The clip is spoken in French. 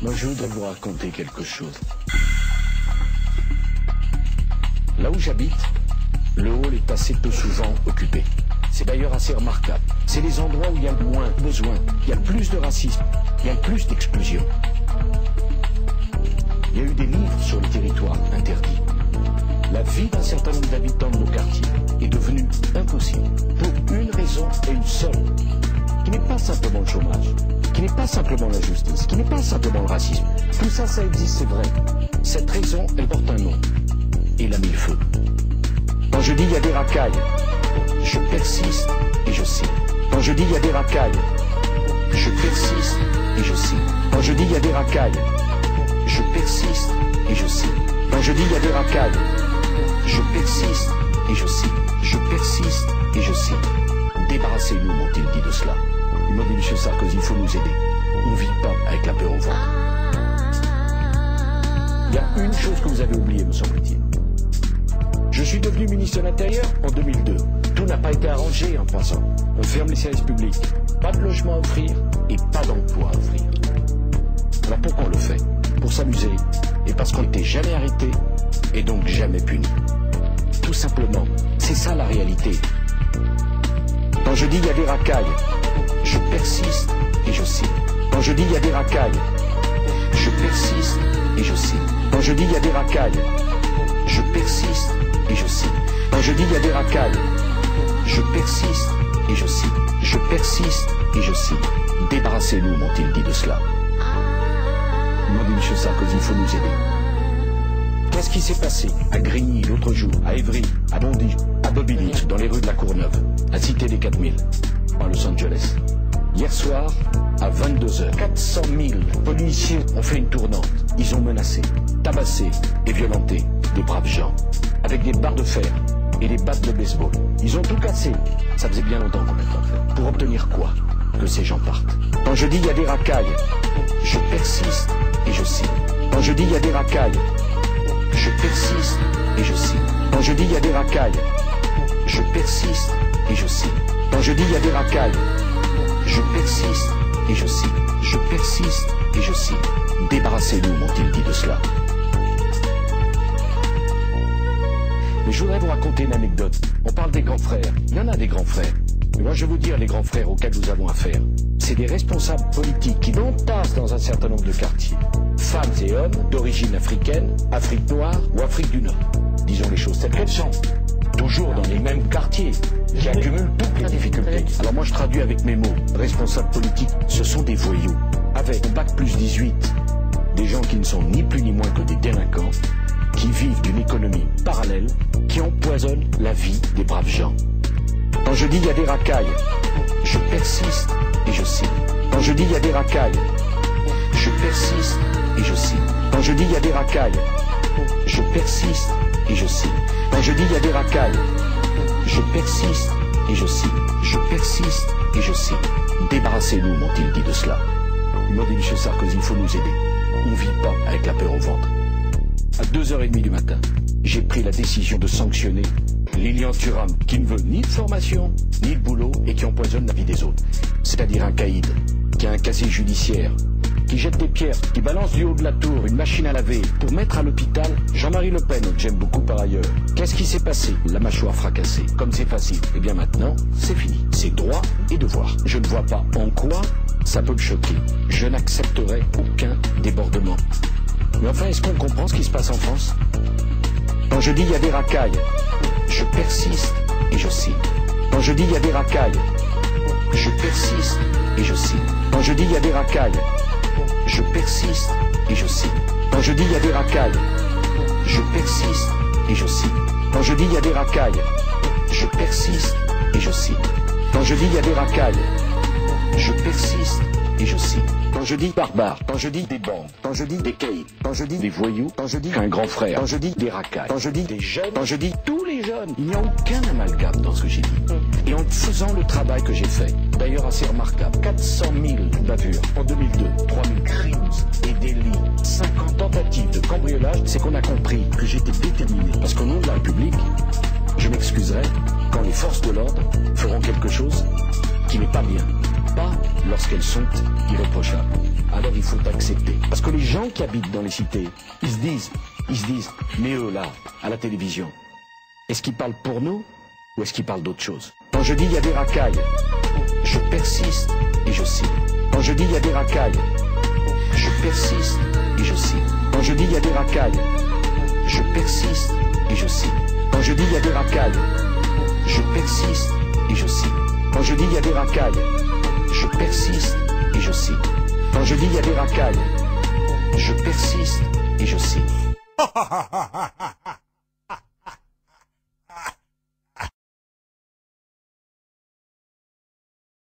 Moi, je voudrais vous raconter quelque chose. Là où j'habite, le hall est assez peu souvent occupé. C'est d'ailleurs assez remarquable. C'est les endroits où il y a le moins besoin, il y a le plus de racisme, il y a le plus d'exclusion. Il y a eu des livres sur le territoire interdit. La vie d'un certain nombre d'habitants de nos quartiers est devenue impossible pour une raison et une seule, qui n'est pas simplement le chômage, qui n'est pas simplement la justice, qui n'est pas simplement le racisme. Tout ça, ça existe, c'est vrai. Cette raison, elle porte un nom. Il a mis le feu. Quand je dis il y a des racailles, je persiste et je signe. Quand je dis il y a des racailles, je persiste et je signe. Quand je dis il y a des racailles, je persiste et je signe. Quand je dis il y a des racailles, je persiste et je signe. Je persiste et je signe. Débarrassez-nous, m'ont-ils dit de cela. Ils m'ont dit, monsieur Sarkozy, il faut nous aider. On ne vit pas avec la peur au ventre. Il y a une chose que vous avez oubliée, me semble-t-il. Je suis devenu ministre de l'Intérieur en 2002. Tout n'a pas été arrangé en passant. On ferme les services publics. Pas de logement à offrir et pas d'emploi à offrir. Alors pourquoi on le fait? Pour s'amuser et parce qu'on n'était jamais arrêté et donc jamais puni. Tout simplement, c'est ça la réalité. Quand je dis il y a des racailles, je persiste et je signe. Quand je dis il y a des racailles, je persiste et je signe. Quand je dis il y a des racailles, je persiste et je signe. Quand je dis il y a des racailles, je persiste et je signe. Je persiste et je signe. Débarrassez-nous, m'ont-ils dit de cela. Ils m'ont dit, monsieur Sarkozy, il faut nous aider. Qu'est-ce qui s'est passé à Grigny l'autre jour, à Évry, à Bondy, à Bobigny, dans les rues de la Courneuve, à Cité des 4000, à Los Angeles? Hier soir, à 22h, 400 000 policiers ont fait une tournante. Ils ont menacé, tabassé et violenté des braves gens, avec des barres de fer et des battes de baseball. Ils ont tout cassé. Ça faisait bien longtemps qu'on n'avait pas fait. Pour obtenir quoi? Que ces gens partent. Quand je dis il y a des racailles, je persiste et je signe. Quand je dis il y a des racailles, je persiste et je signe. Quand je dis il y a des racailles, je persiste et je signe. Quand je dis il y a des racailles, je persiste et je signe. Je persiste et je signe. Débarrassez-nous, m'ont-ils dit de cela. Mais je voudrais vous raconter une anecdote. On parle des grands frères. Il y en a des grands frères. Mais moi, je veux dire les grands frères auxquels nous avons affaire. C'est des responsables politiques qui entassent dans un certain nombre de quartiers. Femmes et hommes d'origine africaine, Afrique noire ou Afrique du Nord. Disons les choses telles qu'elles sont. Toujours dans les mêmes quartiers, qui accumulent toutes les difficultés. Alors moi, je traduis avec mes mots. Responsables politiques, ce sont des voyous. Avec un bac plus 18, des gens qui ne sont ni plus ni moins que des délinquants, qui vivent d'une économie parallèle, qui empoisonne la vie des braves gens. Quand je dis il y a des racailles, je persiste et je signe. Quand je dis il y a des racailles, je persiste et je signe. Quand je dis il y a des racailles, je persiste et je signe. Quand je dis il y a des racailles, je persiste et je signe. Je persiste et je signe. Débarrassez-nous, m'ont-ils dit de cela. Ils m'ont dit, monsieur Sarkozy, il faut nous aider. On ne vit pas avec la peur au ventre. À 2h30 du matin, j'ai pris la décision de sanctionner Lilian Thuram, qui ne veut ni de formation, ni de boulot, et qui empoisonne la vie des autres. C'est-à-dire un caïd, qui a un casier judiciaire, qui jette des pierres, qui balance du haut de la tour une machine à laver pour mettre à l'hôpital Jean-Marie Le Pen, que j'aime beaucoup par ailleurs. Qu'est-ce qui s'est passé? La mâchoire fracassée. Comme c'est facile. Eh bien maintenant, c'est fini. C'est droit et devoir. Je ne vois pas en quoi ça peut me choquer. Je n'accepterai aucun débordement. Mais enfin, est-ce qu'on comprend ce qui se passe en France? Quand je dis il y a des racailles, je persiste et je signe. Quand je dis il y a des racailles, je persiste et je signe. Quand je dis il y a des racailles, je persiste et je signe. Quand je dis il y a des racailles, je persiste et je signe. Quand je dis il y a des racailles, je persiste et je signe. Quand je dis il y a des racailles, je persiste et je signe. Quand je dis barbare, quand je dis des bandes, quand je dis des caïds, quand je dis des voyous, quand je dis un grand frère, quand je dis des racailles, quand je dis des jeunes, quand je dis tous les jeunes, il n'y a aucun amalgame dans ce que j'ai dit. Et en faisant le travail que j'ai fait, d'ailleurs assez remarquable, 400 000 bavures en 2002, 3000 crimes et délits, 50 tentatives de cambriolage, c'est qu'on a compris que j'étais déterminé. Parce qu'au nom de la République, je m'excuserai quand les forces de l'ordre feront quelque chose qui n'est pas bien. pas lorsqu'elles sont irréprochables. Alors il faut accepter. Parce que les gens qui habitent dans les cités, ils se disent, mais eux là, à la télévision, est-ce qu'ils parlent pour nous ou est-ce qu'ils parlent d'autre chose? Quand je dis il y a des racailles, je persiste et je signe. Quand je dis il y a des racailles, je persiste et je signe. Quand je dis il y a des racailles, je persiste et je signe. Quand je dis il y a des racailles, je persiste et je signe. Quand je dis il y a des racailles, je persiste et je signe. Quand je dis il y a des racailles, je persiste et je signe.